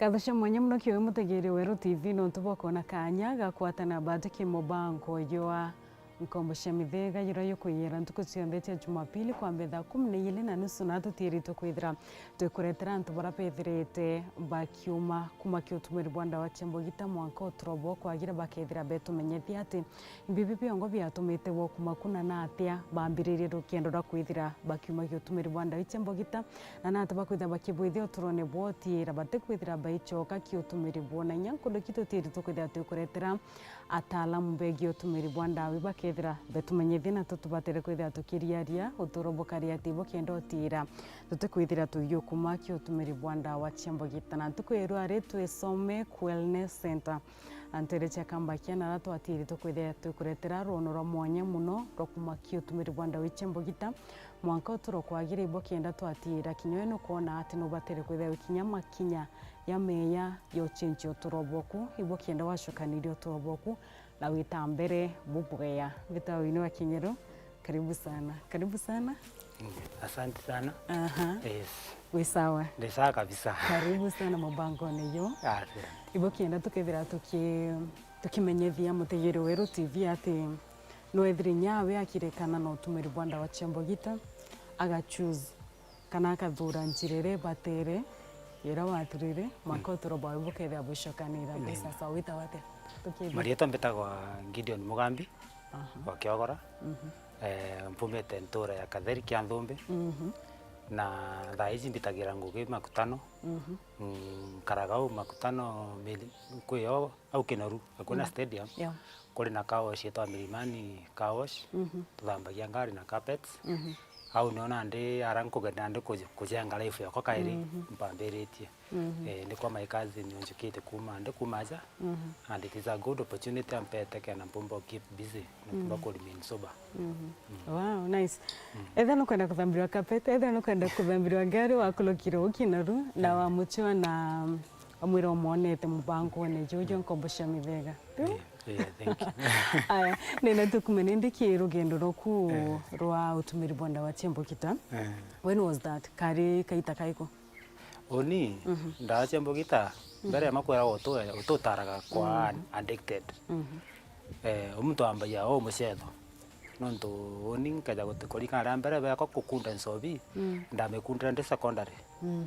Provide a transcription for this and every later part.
Kathasha mwanya muno kiwe mutegere Weru TV no tuboko na kanya gakwatana badiki mubango yoa nkombosha mithega yirayo kuyera ntuko cionthete Jumapili kwa mbetha 12:30 na tutirito kwithira twikuretera antu bara pethirite bakiuma kuma kiutumiri bwanda wa Chembogita mwanka utrobo kwagira bakethira betumenyethia ati bibi biongo biatumite wo kuma kuna na atia bambiririe rukendo rwa kwithira bakiuma kiutumiri bwanda wa Chembogita na natu bakwithira bakibwithio turone bwotira bate kwithira baichoka kiutumiri bwona nyankundo kitutirito kwithira twikuretera ataalamu begi utumiri bwanda wi bakethira betumenyethia na tutubatere kwithira tukiriaria uturobokaria tibo kendo tira tutekwithira tuyukuma kiutumiri bwanda wa Chembogita na tukwirwa ari twisome wellness center antere cha kambakia na ratu atiri tukwithira tukuretera rono ro mwanya muno ro kuma kiutumiri bwanda wa Chembogita mwanka uturo kwagira ibo kenda twatira kinyoe no kuona ati no batere kwithira kinya makinya ya meya yo chenji uturoboku ibo kenda washokanirio uturoboku na wita mbere bubweya vitawini wa Kinyero. Karibu sana. Asante sana. Yes. We sawa? Ni sawa kabisa. Karibu sana mubangone yo. Asante. Ibo kienda tukethira tukimenyethia mutegere Weru TV ati no ethiri nyawe akirekana no utumiri bwanda wa Chembogita aga choose kana akathura njirere batere yera waturire makotoro bawe bukethia bushokanira mbesa sawita wate tukithira Marieta mbetagwa Gideon Mugambi wa Kiogora. Mpumete ntura ya Katheri kia Nthumbi. Na thaici mbitagira ngugi makutano. Karagau makutano mili kuyo au Kinoru akuna stadium. Kuri na kawash yetwa Milimani kawash. Tuthambagia ngari na carpets. Au niona ndi arankugenda ndi kujenga life yako kairi mpambiritie. Ndi kwa my cousin nionjukite kuma ndi kumaja. And it is a good opportunity ampete kana mpumbo keep busy mpumbo ko remain sober. Wow, nice. Etha no kwenda kuthambirwa carpet, etha no kwenda kuthambirwa ngari wa kulokiro Kinoru na wa mucho na amwira omonete mubango ne jojo nkombosha mithega. Yeah, thank you. Aya, nena tukumenendiki rugendo roku rwa utumiri bwanda wa Chembogita. When was that? Kari kaita kaiko? Oni nda Chembogita mbere makwera ututaraga kwa addicted. Umuntu ambaya o mucetho. Nonto oni nkaja gutikori kana mbere bako kukunda nsobi ndamekundira ndi secondary.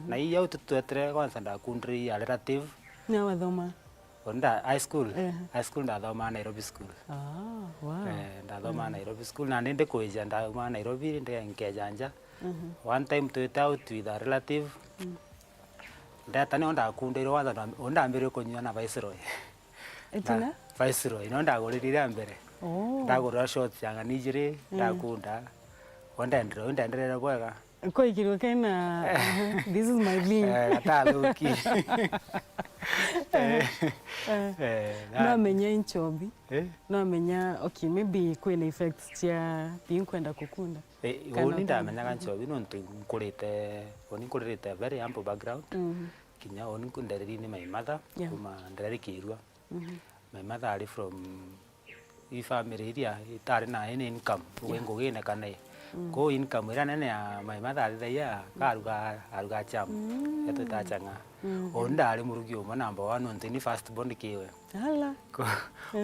Na iya ututwetere kwanza ndakundiri ya relative. Na wathoma Onda high school ndathoma Nairobi school. Wow. Ndathoma Nairobi school na ndinde kuija ndathoma Nairobi ndi nkejanja. One time to out with a relative. Ndata ne onda kundirwo watha onda mbere kunywa na Viceroy. Etina? Viceroy no ndagurira mbere. Ndagurira shots yanga nijire ndakunda. Onda ndendera bwega. Kwa ikirwa kena this is my being. Ataluki. No amenya inchobi. No amenya okay maybe kwena effects cia kwenda kukunda. Oni ndamenyaga nchobi no nkurite very ample background. Kinya oni kundereri ni my mother kuma ndereri Kirwa. My mother are from family iria itari na any income wengo gine kana ko income ira nene ya my mother ari ya aruga cham yatota changa onda ari murugi uma number 1 on the first bond kiwe hala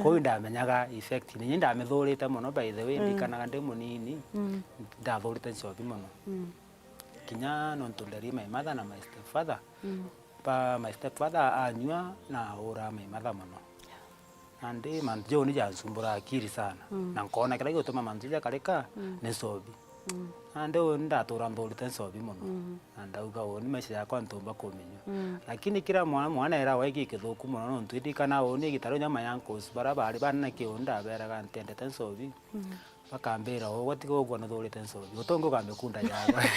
ko ndamenyaga effect ni ndamethurite muno by the way ndikanaga ndi munini ndathurite chobi muno kinya no ntunderi my mother na my stepfather my stepfather anywa na ora my mother muno ande manjo ni jansumbura akiri sana na nkona kila gutuma manjo kareka ne sobi ande ndatura ndolite sobi muno anda uga woni mesha yakwa ntumba kumenyo lakini kila mwana era waigi kithuku muno no ntwidikana woni gitaro nyama yankos barabari bana kiunda beraga ntendete sobi bakambera wowe tigo ugwa nthurite sobi utongo kamekunda yawe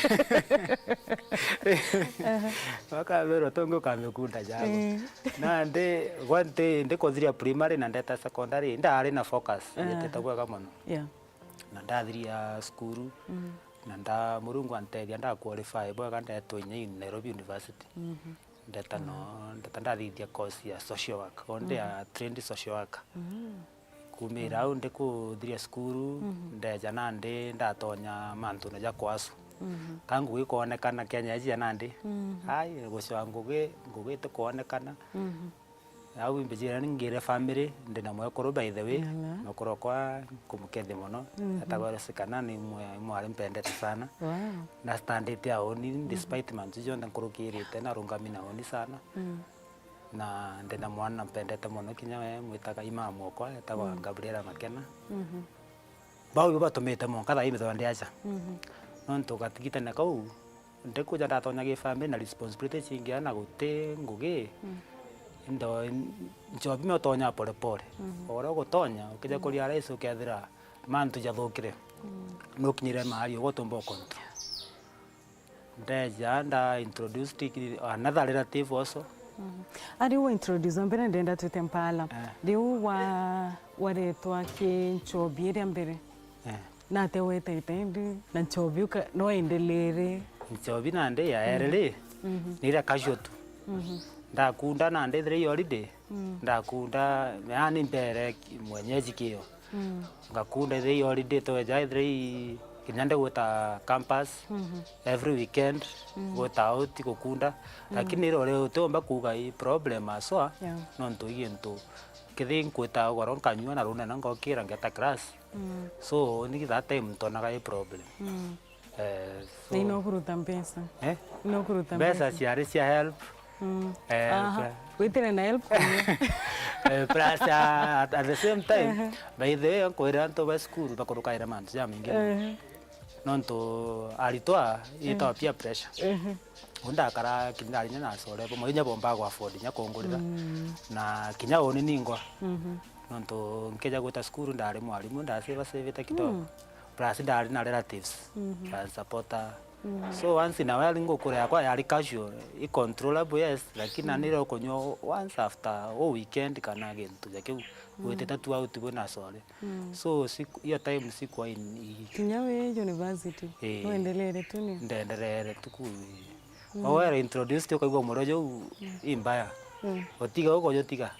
bakambera utongo kamekunda yawe na ndi kothiria primary na ndeta secondary ndari na focus yeteta gwega muno na ndathiria skuru na nda murungu antethia nda qualify bwega ndetwinya Nairobi University ndeta ndathithia course ya social work onde ya trained social worker kumira au ndikuthiria skuru ndeja na ndatonya mantu na jakwasu kangu ikuonekana Kenya iji nandi ai gucwa ngugi tukuonekana au imbijira ngire family ndina mwekuru by the way mwekuru kwa kumukethi muno atagwaresekana ni mwari mpendete sana na standete aoni despite mantu jonda nkurukirite na rungami na oni sana na ndina mwana mpendete muno kinya we mwitaga imamu okwa etagwa Gabriela Makena bau batumite monka thaa imitho ndiacha nontu gatigitana kau ndikuja ndatonya gi family na responsibility chingia na guti ngugi ndo njobi me tonya pole pole ora gutonya ukija kuria rais ukethira mantu jathukire no kinyire mahali ugotumba control ndeja nda introduced another relative also ari wo introduce mbere ndenda twite mpala riu waretwa ki nchobi ria mbere na te wete itendi na nchobi no endelere nchobi na nde ya erere nira kashotu ndakunda na nde three holiday ndakunda yani mbere mwenyeji kio ngakunda three holiday to ja three kinyande gota campus every weekend gota out gukunda lakini rore utomba kuga i problem aswa nonto yento kithing kweta goro kanywa na runa na ngokira ngeta class so ni that time tonaga i problem so ino kuruta pesa ino kuruta pesa ciari cia help witire na help plus at the same time by the way kwera nto ba school bakurukaira mantu ya mingi nonto aritwa ita pia pressure unda kara kindari na sore bo monya bomba kwa afford nya kongorera na kinya oni ningwa nonto nkeja gota school ndari mwalimu ndasave kidogo plus ndari na relatives supporter so once in a while ngokore yakwa yari casual I controllable yes lakini anira konyo once after all weekend kana gintu jake weteta tu out bona sore so hiyo time siku kinyawe university uendelee tu ni ndendelele tuku were introduced kwa morojo imbaya otiga uko yotiga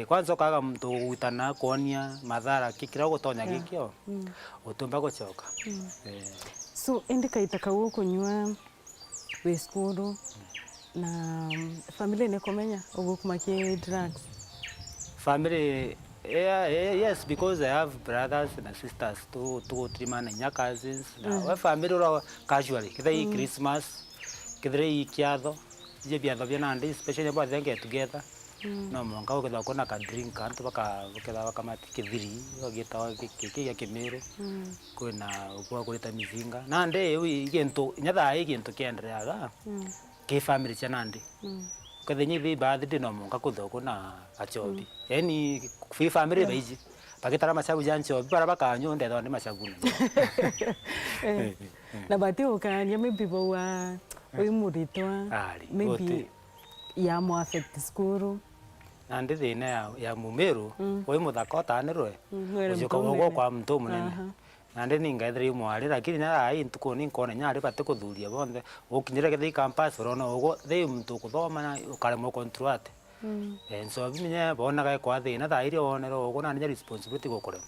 kwanza kaga mtu uitana kuonia madhara kikira gutonya gikio utumba gucoka so indikaita kawo kunywa we school na family ne komenya ogukumake drugs family yes because I have brothers and sisters two three man and cousins na family ro casually kithai Christmas kithai kiatho je biatho bia nandi especially about them get together no monga ukitha kuna ka drink antu baka matikithiri ogitawa kiki ya kimero kwina ukwa kuleta mizinga nande igento nyatha igento kiendereaga ke family cha nandi kathenyi thi birthday no monga kutha kuna achobi yani fi family baiji pakitara machagu jancho bara bakanyo ndetho ndi machaguna na bati ukanya maybe wa muritwa maybe ya mo affect school nandi thina ya mumeru oi muthakota nirwe ujuka wogo kwa mtu munene nandi ningaithiri mwari lakini na ai ntuko ni nkone nyari bate kuthuria bonde ukinyire gethi campus rona wogo thi mtu kuthoma na ukaremo control so bimenye bonaga kwa thina thairi onero wogo na nya responsibility gukurema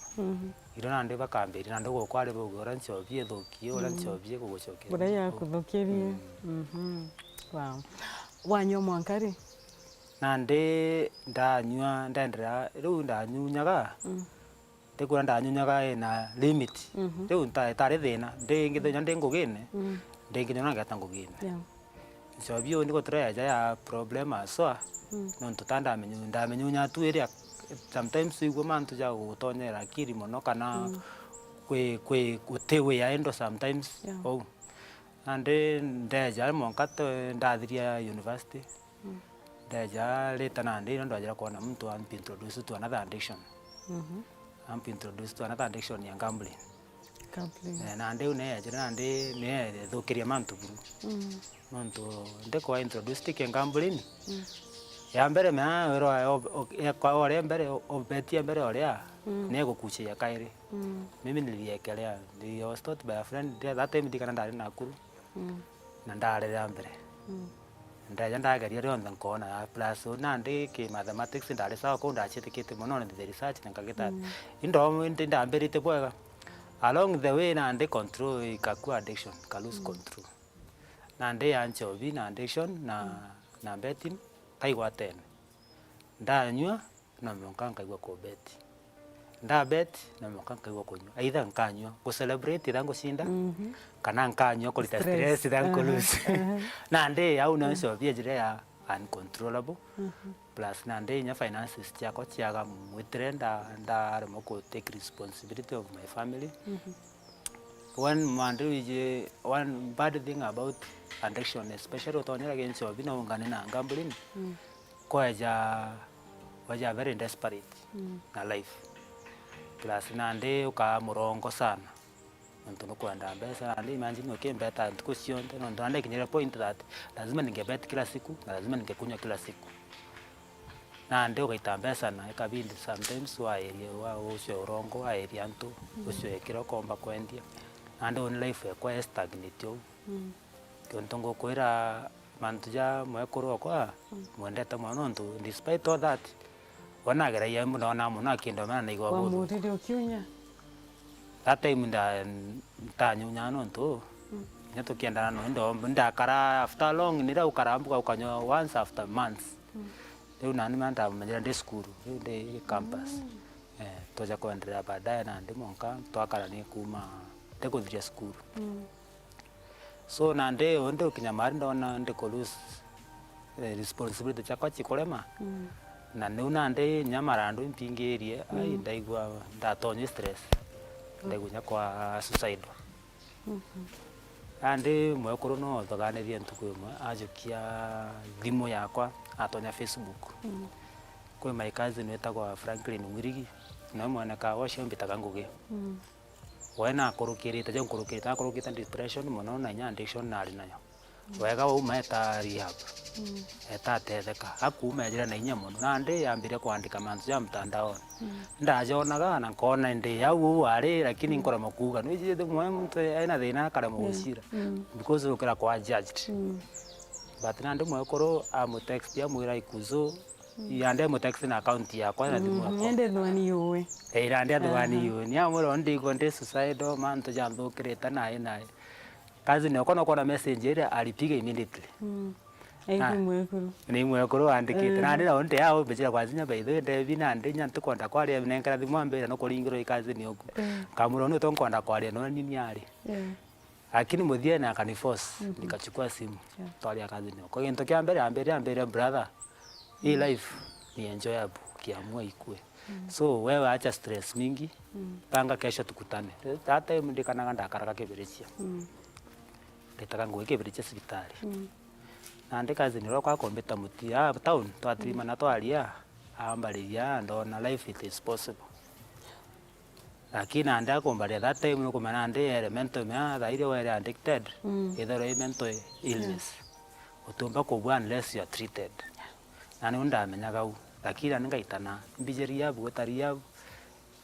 iro nandi bakambiri nandi gukwari bugora nchobie thukio ora nchobie gugucokera bora ya kuthukirie wow wanyo mwankari nandi ndanywa ndendera riu ndanyunyaga ndikura ndanyunyaga na limit riu ntari thina ndingithenya ndingugine ndinginyona ngata ngugine so bio ndiko treja ya problem aswa nonto tanda ndamenyunya tu area sometimes igwo mantu ja gutonyera akiri muno kana kwe gutewe ya endo sometimes ande ndeja monkato ndathiria university ndeja later nandi ndo ajira kuona mtu ampi introduce to another addiction ampi introduce to another addiction ya gambling nandi une ajira nandi ne thukiria mantu buru mantu ndeko introduce to gambling ya mbere ma ro kwa ore mbere obetia mbere oria ne gukuchia kairi mimi niliekelea I was taught by a friend that time dikana ndari Nakuru na ndare ya mbere ndaja ndagaria rionthe nkona plus nandi ki mathematics ndari sawa ko ndachitikite muno ni the research nkagita indo ndambirite bwega along the way nande control ikakua addiction ka lose control nande ya nchovi na addiction na betting kaigwa tena ndanywa na mwankanka igwa ko beti nda bet na mwankanka igwa kunywa either nkanywa ko celebrate dango shinda kana nkanywa ko stress dango lose nande au na nchovi jire ya uncontrollable plus nande nya finances chako chiaga mwitrenda nda moko take responsibility of my family. One bad thing about addiction, especially utonyera against your bino ngane na gambling, waja very desperate na life. Plus nande uka murongo sana. Ntono kwenda mbesa nande imagine ukembeta question tena ndio kinyera point that lazima ningebet kila siku na lazima ningekunywa kila siku. Nande ukaita mbesa na ikabindi sometimes wa area wa usio urongo wa area nto usio ekiro komba kwendia. Nande on life kwa stagnate yo. Ntongo kwera mantuja mwekoro kwa mwendeta mwanonto despite all that wanagera yemu na muna kindo mana igwa bodo. Wa muridi ukiunya. That time ntanyu nyano nto. Nyato kienda no ndo ndakara after long nira ukarambuka ukanywa once after months. Leo nani manda mjira ndi school, ndi campus. Toja kuendelea baadaye na ndi monka twakara ni kuma ndikuthia school. So nande onde ukinyamari ndona ndiko lose responsibility chakwa chikolema. Na neuna nde nyamarandu mpingerie ai ndaigwa ndatonye stress. Ndaigunya kwa suicide. Ande mwekuru no thoganirie ntuku imwe ajukia thimu yakwa atonya Facebook. Kwe my cousin wetagwa Franklin Mwirigi na mwana ka washo mbitaga ngugi. Wena akorukirite je nkurukirite akorukita depression muno na nya addiction nari nayo. Wega uma eta rehab. Eta tetheka akuma jira na inya muno nande yambire kuandika mantu ya mtandao. Ndajonaga na kona ndi yau ari lakini nkora makuga no ije mwe mtu aina thina kara mugucira because ukira kwa judged. But nande mwe koro amu text ya mwira ikuzo yande mu text na account yakwa na ndimu yakwa Nende thwani yuwe nande thwani yuwe ni amuro ndiko ndi suicide man to jambo kireta nae kazi ni okona kona message ile alipiga immediately ni mwekuru andikite nande na onde yao bejira kwa zinya by the way bina ndinya tukonda kwari nenkara thimu ambere no kuringiro ikazi ni oku kamuro no tonkonda kwari no nini ari lakini muthie na akaniforce nikachukua simu twali akazi ni oku into kia ambere brother hii life ni enjoyable kiamua ikue. So wewe acha stress mingi panga kesho tukutane. Hata ndikana ndakara kebirichia ndetaka ngwe kebirichia sibitari na ndikazi ni rokwa kombeta muti town twatrima na twalia ambaliya ndona life it is possible. Lakini anda kombalia that time no kumana ande element me thaire were addicted either mental illness utumba kubwa unless you are treated. Nani undamenyaga u lakini ningaitana mbijeria bugutaria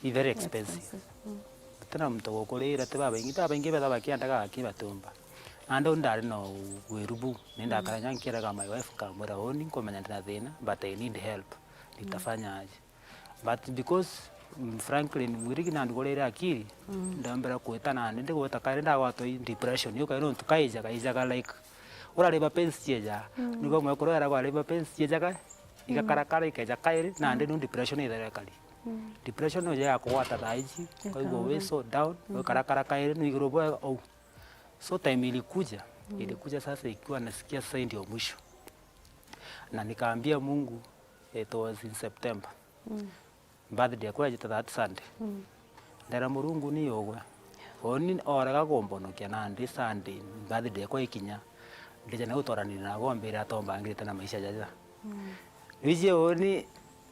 i very expensive. Tena mtu gokorera te baba ingi baba bakiandaga akibatumba ando ndari no werubu ninda karanya nkiraga my wife kamura oni komenya ndina thina but I need help nitafanya aje. But because Franklin Mwirigi na ndugorera akiri ndambera kuetana ndinde gota kaenda gwato depression yuka ino tukaijaga like urareba pensi yeja nigo mwekoro era gwareba pensi yeja igakarakara ikeja kairi na ndi depression ithera kali depression no ya kwata thaiji kwa hivyo we so down karakara kairi ni igrobo au so time ilikuja sasa ikiwa nasikia sasa ndio mwisho na nikaambia Mungu it was in September birthday kwa jita that Sunday ndara murungu ni yogwe oni oraga gombonokia na ndi Sunday birthday kwa ikinya ndije na utorani na gombera tomba ngirite na maisha jaja wije oni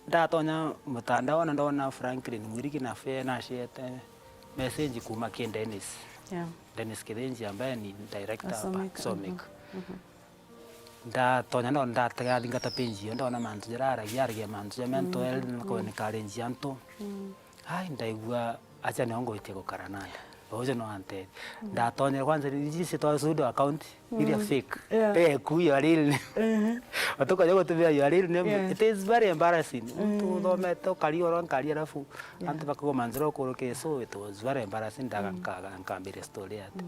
ndatonya mutandao na ndona Franklin Mwirigi na fe na shete message kuma ki Dennis Dennis Kidenji ambaye ni director hapa Somic ndatonya ndo ndatega thingata page ndona mantu jirara yarge mantu ya mental health ko ni challenge anto ai ndaigua acha niongo itego karananda oje no ante ndatonye kwanza nijisi to sudo account ile fake ku ya real atoka jogo tubia ya real name. It is very embarrassing to thome to kali oron kali alafu antu bakako manzero koroke, so it was very embarrassing. Ndakambira story yake,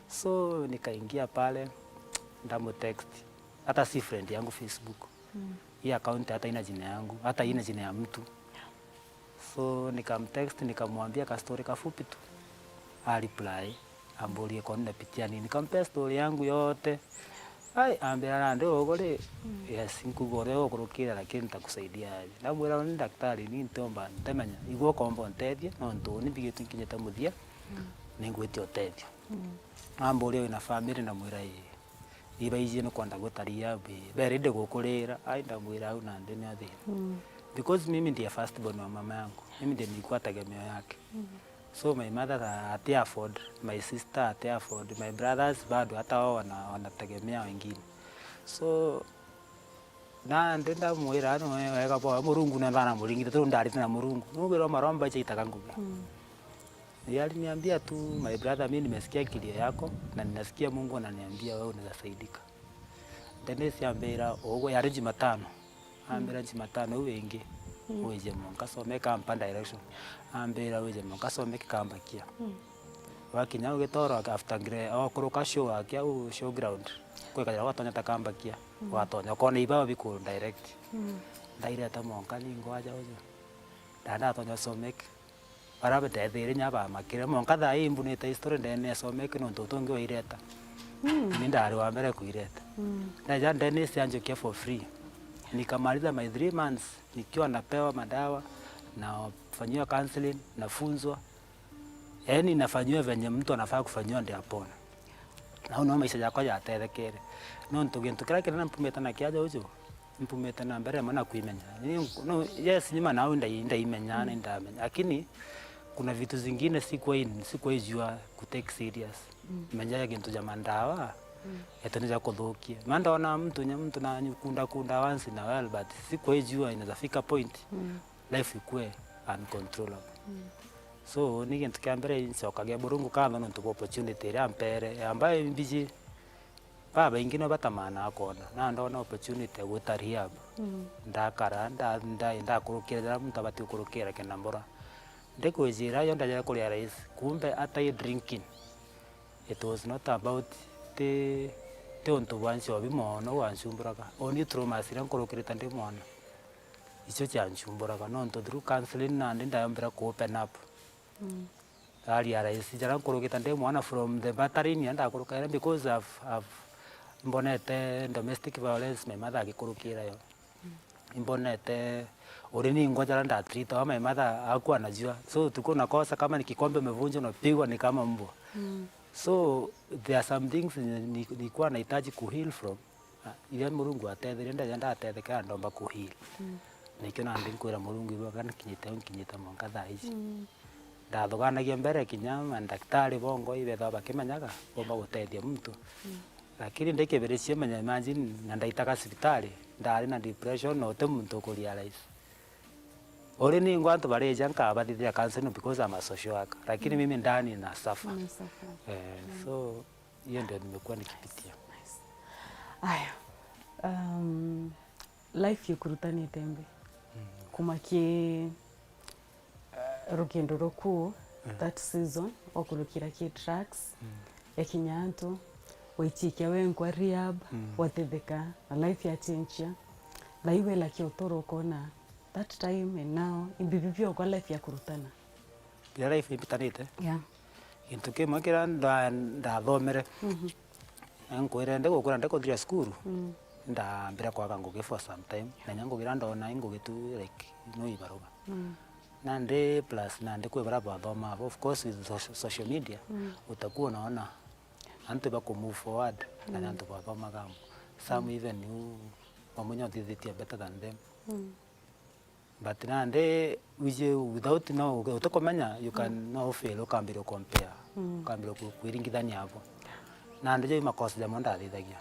so nikaingia pale ndamu text, hata si friend yangu Facebook. Hii account hata ina jina yangu, hata ina jina ya mtu. So nikamtext nikamwambia ka story kafupi tu. Reply ambulie kwa nini napitia nini, nikampa story yangu yote. Ambia ndio ogole yes nkugore okurukira lakini nitakusaidia aje. Ndabwira ni daktari ni ntomba ntemenya igwo kombo ntethie no ntoni bigite nkinyeta muthia ningwite otethio. Ambulie ina family na mwira iba ije no kwenda gutaria berede gukurira ndamwira au na ndene athi because mimi ndiye first born wa mama yangu, mimi ndiye nilikuwa tegemeo yake. So my mother ati afford, my sister ati afford, my brothers bado hata wao wanategemea wengine. So na ndenda mwira ano weka po murungu na ndana muringite tu ndari na murungu nugero maromba cha itakanguga. Aliniambia tu, my brother, mimi nimesikia kilio yako na ninasikia Mungu ananiambia wewe unasaidika. Denesi ambera ogo yari Jumatano. Ambera Jumatano wengi weje munkasome kampa direction. Ambera weje munkasome kikambakia. Wakinya ugitoro after grade okuruka show akia show ground. Kweka watonya takambakia. Watonya kone iba biku direct. Direct amonka ningo aja ojo. Dada atonya someki. Arabe tethere nyaba makire monka tha imbunite history ndene someki no ntotongi oireta. Ni ndari wa mbere kuireta. Na ja ndene sianjokia for free. Nikamaliza my 3 months nikiwa napewa madawa na fanyiwa counseling, nafunzwa. Yaani nafanywa venye mtu anafaa kufanywa ndio apone. Na uno maisha yako ya terekere. No ntugira kire na mpumeta na kiaja ujo. Mpumeta na mbere mana kuimenya. No yes nyima na ndaimenya na ndamenya. Lakini kuna vitu zingine sikuwa jua ku take serious. Menya kintu ja mandawa. Etoneza kudhukia. Mandona mtu na kunda once na well but sikuwa jua inaweza fika point life ikue uncontrollable. So nikintu kiambere nsokaga burungu kando no tupo opportunity ya mpere ambaye mbiji baba ingine batamana akona na ndona opportunity gutaria hapa. Ndakara ndakurukira mtu abati kurukira kenambora. Ndekwejira yo ndaje kuri rais kumbe hata drinking. It was not about the onto wansi obimono wansumburaga oni trauma sira nkorokireta ndi mwana icho chansumburaga no nto through counseling na ndayambira ku open up ali ara isi jara nkoroketa ndi mwana from the battering and akorokera because of mbonete domestic violence my mother akikorokira yo mbonete orini ngojara nda treat ama my mother hakuwa anajua so tuko na kosa kama ni kikombe umevunja unapigwa ni kama mbwa. So there are some things nilikuwa nahitaji kuheal from. Ile Mungu atethere ndenda atetheka ndomba kuheal. Nikiona ndinkwira Mungu ibo kana kinyita monka thaici. Ndathoganagia mbere kinyama daktari bongo ibetha bakimenyaga bomba gutethia mtu. Lakini ndekeberecia menya imagine na ndaitaka hospitali ndari na depression no te muntu kurealize. Ore ni ngwantu bareja nkabathithia counseling because I'm a social worker. Lakini mimi ndani na suffer. So hiyo ndio nimekuwa nikipitia. Aya. Life yukurutani tembe. Kumaki rugendo roku that season okurukira ki tracks ekinyanto waichikia wenkwa rehab watetheka life ya change la iwe la kiotoro kona that time and now imbibibio kwa life ya kurutana ya life ipitanite into kema kira ndathomere nkwire ndegukura ndekuthia school ndambira kwaga ngugi for some time na nyangugira ndona ngugitu like no ibaruga nande plus nande kwibara bathoma of course with social media utakuwa unaona antu bako move forward na antu bathoma gamu some even you pamoja thithitia better than them but nande without no utakomenya you can no fail ukambira compare ukambira kwiringithania hapo nande je makosa ya monda thithagia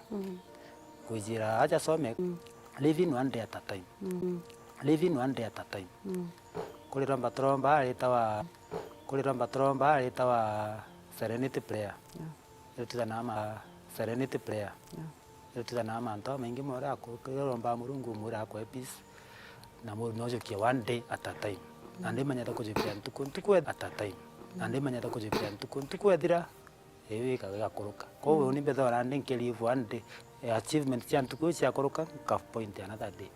kujira acha some living one day at a time living one day at a time kuliramba tromba alitawa serenity prayer. Tutana ama serenity prayer. Tutana ama ndo mengi mora ko romba murungu mura ko peace. Na mo nojo ki one day at a time. Ande manyata ko jipia ntuku at a time. Ande manyata ko jipia ntuku edira. Ewe kaga koroka. Ko ni bedo rande nkeli one day. Achievement chantuku cha koroka ka point another day.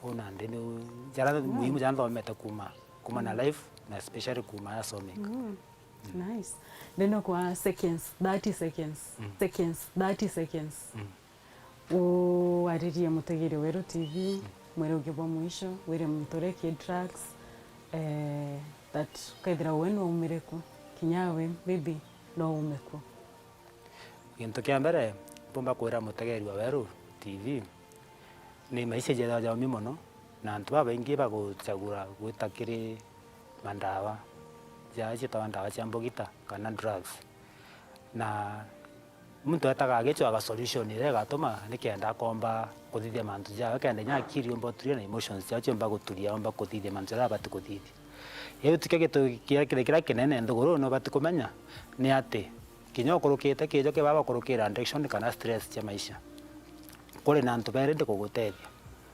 Ona ndeno jara muhimu jana meta kuma na life na especially kuma ya some. Nice. Neno kwa seconds 30 seconds. Ariri ya mutegere Wero TV mwere ugibo mwisho were mtoreke tracks that kaidra wenu umireku kinyawe baby no umeku. Gintu kya mbere pomba kwira mutegeri wa Wero TV ni maisha jeda ja mimono na antu baba ingi baguchagura gwitakiri mandawa ja chita mandawa cha mbogita kana drugs na muntu atagagecho aga solution ile gatoma nikenda komba kuthithia mantu ja kende nya kiri mbotria na emotions cha chomba guturia omba kuthithia mantu ra batu kuthithia yewe tukegeto kira kinene ndogoro no batu kumenya ni ati kinyo kurukite kijo ke baba kurukira addiction kana stress cha maisha kore na antu berende kugutethia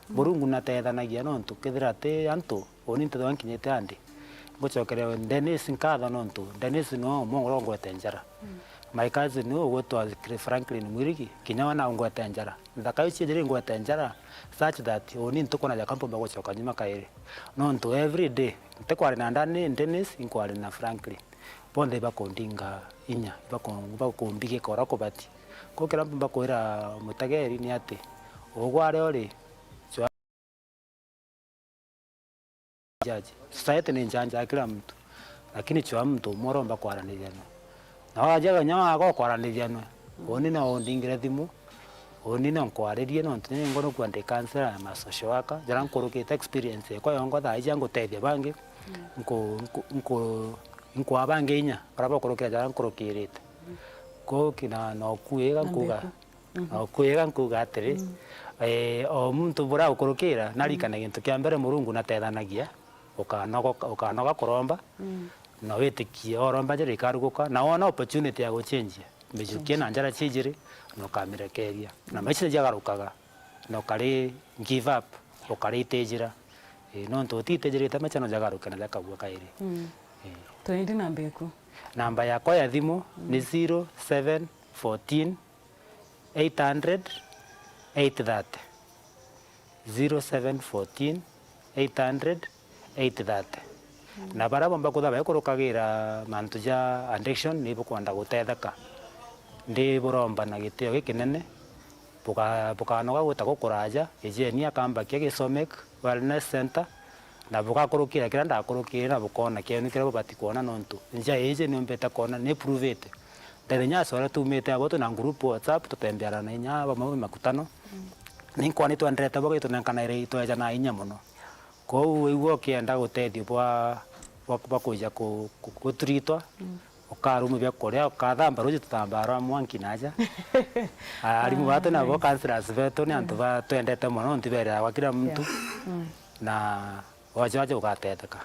burungu na tethanagia no ntu kithira te antu oni ntu wankinyete andi guchokere Dennis nkatha no ntu Dennis no mongorongo etenjara my cousin no gotwa Franklin Mwirigi kinya wana ngwete njara ndakayo chijiri ngwete njara such that oni ntu kona ya kampo bago choka nyuma kaire no ntu every day ntekwari na ndani Dennis inkwari na Franklin bonde bakondinga inya bakombige kora kobati ko kirambo bakoira mutageri ni ate ogware ori jaji society ni njanja kila mtu lakini chwa mtu moromba kwaraniriana na wajaga nyama ako kwaraniriana oni na ondingire thimu oni na kwaririe no ntine ngono kwande cancer na social worker jara nkorokete experience kwa yongo tha ija ngutethia bangi nko abange inya baraba korokera jara nkorokirite ko kina no kuega kuga no kuega kuga atiri o muntu bura ukorokira narikana gintu kya mbere murungu na tethanagia ukanoga kuromba na wetikie oromba jere ikaruguka na wona opportunity ya guchange mbijukie na njara chijiri no kamirekeria na maisha jagarukaga no kari give up ukari tejira no nto titejira tamacha no jagaruka na jakabua kairi Tuende namba yako. Namba yako ya thimu ni 0714 800 830 0714 800 830 na bara bomba kuthaba kurukagira mantu ja addiction ni bukwanda gutetheka ndi buromba na gitio gikinene bukanoga guta gukuraja ejeni akamba kia Gisomek Wellness Center na bugakurukira kira ndakurukira na bukona kienu kira bubati kuona nontu nja eje ni mbeta kuona ni prove it ndenya sora tumete aboto na group WhatsApp tutembeara na inya bamwe makutano ni kwani twandreta boga tunankana ire itwaja na inya muno ko wewo kienda gutethio bwa kuja kutritwa ukarumu bya korea ukathamba roje tutambara mwanki naja arimu bato na bo counselors beto ni antu ba twendete muno ntibera kwa kila mtu na waje ugatetheka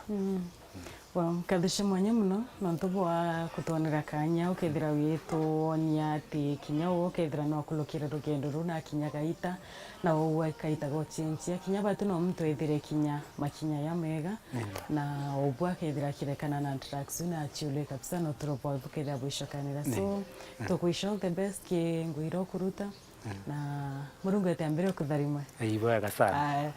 kadhisha mwanya muno nontubu wa kutonera kanya ukethira witu nya ati kinya ukethira no kulukira rugendo runa kinya gaita na uwe kaita gochenjia kinya batu no mtu ethire kinya makinya ya mega na ubwa kethira kirekana na tracks na chule kabisa no tropo ukethira bwishokanira so to wish all the best ki ngwiro kuruta na murungu atembere kutharima ibwega sana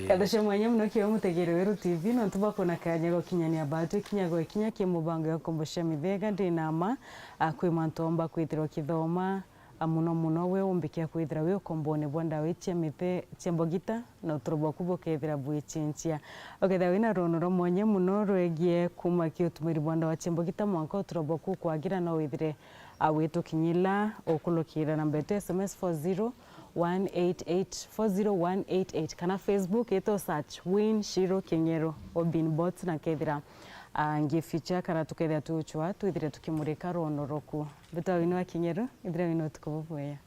kadhisha mwanya muno kiyo mutegere Wero TV no tuba kona kanya go kinyania batu kinyago kinya ki mubango ya kombosha mithega ndinama kwi mantomba kwithirwa kithoma muno we umbikia kwithira we kombone bonda we chemete chembogita no trobo kubo kethira bwichinchia okethira wina ronoro mwanya muno rwegie kuma kiutumiri bonda wa chembogita mwanko trobo ku kwagira no withire awetu kinyila okulokira namba SMS 40188 kana Facebook eto search Win Shiro Kenyero obin bots na kethira ngi feature kana tukethira tuchwa twithire tukimurika ronoroku beta wino wa Kenyero ithira wino tukubuya